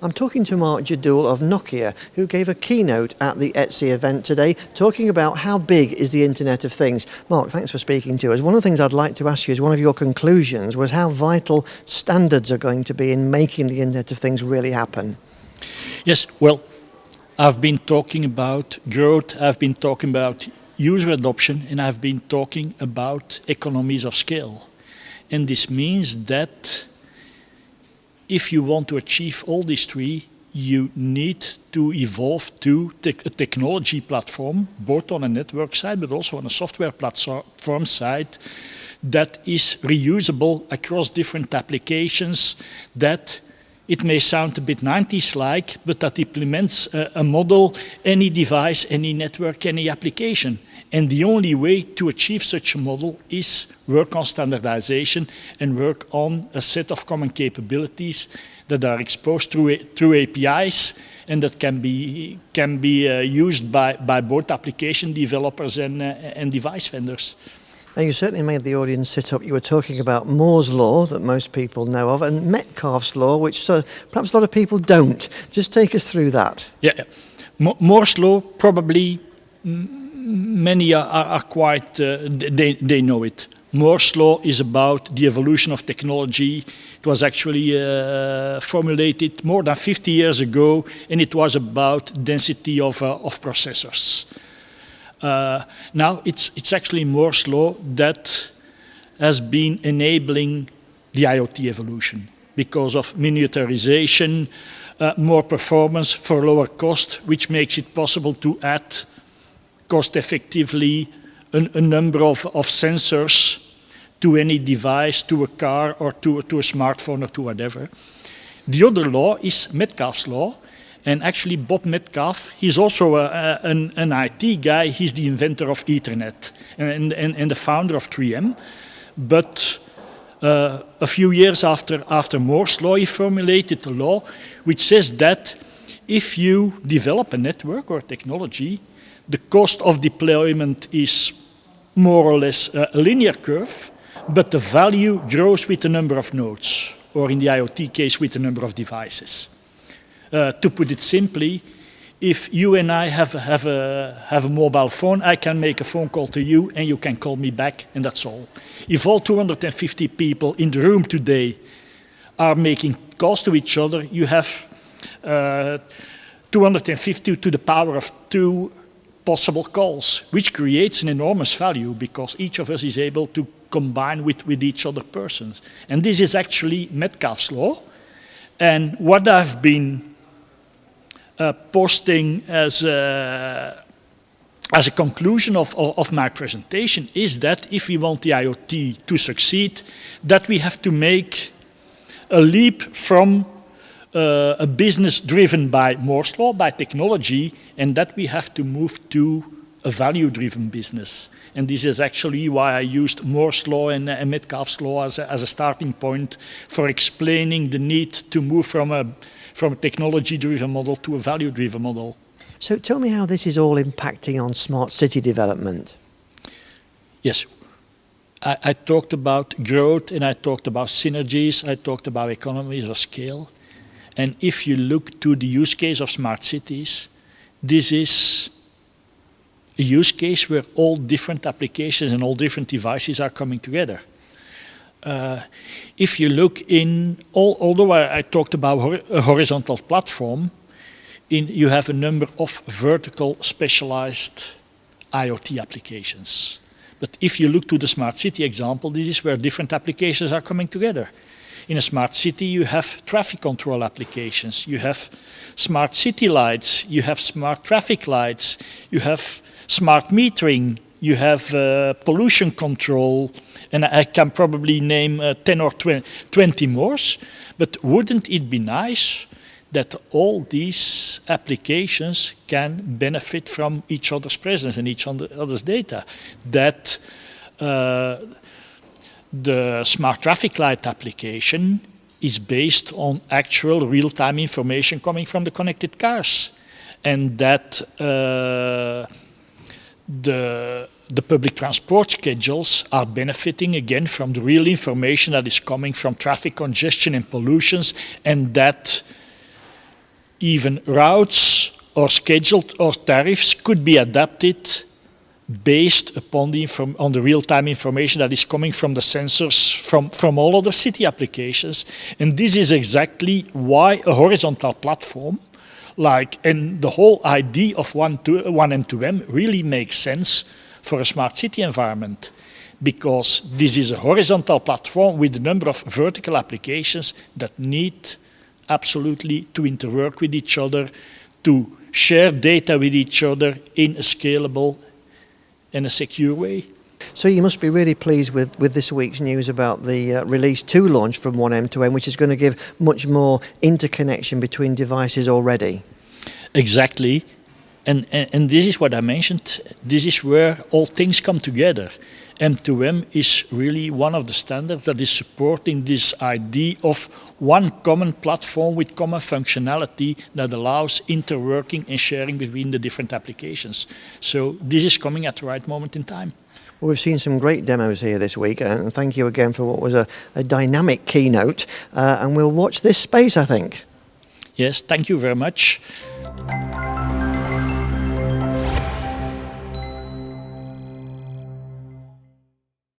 I'm talking to Marc Jadoul of Nokia, who gave a keynote at the Etsy event today, talking about how big is the Internet of Things. Marc, thanks for speaking to us. One of the things I'd like to ask you is one of your conclusions was how vital standards are going to be in making the Internet of Things really happen. Yes, well, I've been talking about growth, I've been talking about user adoption, and I've been talking about economies of scale. And this means that if you want to achieve all these three, you need to evolve to a technology platform, both on a network side, but also on a software platform side, that is reusable across different applications, that it may sound a bit 90s-like, but that implements a model, any device, any network, any application. And the only way to achieve such a model is work on standardization and work on a set of common capabilities that are exposed through APIs and that can be used by both application developers and device vendors. Now, you certainly made the audience sit up. You were talking about Moore's law, that most people know of, and Metcalfe's law, which perhaps a lot of people don't. Just take us through that. Yeah. Moore's law, probably many are quite, they know it. Moore's law is about the evolution of technology. It was actually formulated more than 50 years ago, and it was about density of processors. Now it's actually Moore's law that has been enabling the IoT evolution because of miniaturization, more performance for lower cost, which makes it possible to add cost effectively a number of sensors to any device, to a car or to a smartphone or to whatever. The other law is Metcalfe's law. And actually, Bob Metcalfe, he's also an IT guy. He's the inventor of Ethernet and the founder of 3M. But a few years after Moore's law, he formulated a law which says that if you develop a network or technology, the cost of deployment is more or less a linear curve, but the value grows with the number of nodes, or in the IoT case, with the number of devices. To put it simply, if you and I have a mobile phone, I can make a phone call to you and you can call me back, and that's all. If all 250 people in the room today are making calls to each other, you have 250 to the power of 2 possible calls, which creates an enormous value because each of us is able to combine with each other persons. And this is actually Metcalfe's law. And what I've been posting as a conclusion of my presentation is that if we want the IoT to succeed, that we have to make a leap from a business driven by Moore's law, by technology, and that we have to move to a value-driven business. And this is actually why I used Moore's law and Metcalfe's law as a starting point for explaining the need to move from a technology-driven model to a value-driven model. So tell me how this is all impacting on smart city development. Yes. I talked about growth and I talked about synergies. I talked about economies of scale. And if you look to the use case of smart cities, this is a use case where all different applications and all different devices are coming together. If you look although I talked about a horizontal platform, you have a number of vertical specialized IoT applications. But if you look to the smart city example, this is where different applications are coming together. In a smart city, you have traffic control applications, you have smart city lights, you have smart traffic lights, you have smart metering, you have pollution control, and I can probably name 10 or 20 more. But wouldn't it be nice that all these applications can benefit from each other's presence and each other's data? That the smart traffic light application is based on actual real-time information coming from the connected cars, and that the public transport schedules are benefiting again from the real information that is coming from traffic congestion and pollutions, and that even routes or scheduled or tariffs could be adapted based upon on the real-time information that is coming from the sensors from all other city applications. And this is exactly why a horizontal platform, and the whole idea of 1M2M really makes sense for a smart city environment, because this is a horizontal platform with a number of vertical applications that need absolutely to interwork with each other, to share data with each other in a scalable and a secure way. So you must be really pleased with this week's news about the release 2 launch from 1M2M, which is going to give much more interconnection between devices already. Exactly. And this is what I mentioned. This is where all things come together. M2M is really one of the standards that is supporting this idea of one common platform with common functionality that allows interworking and sharing between the different applications. So this is coming at the right moment in time. Well, we've seen some great demos here this week, and thank you again for what was a dynamic keynote. And we'll watch this space, I think. Yes, thank you very much.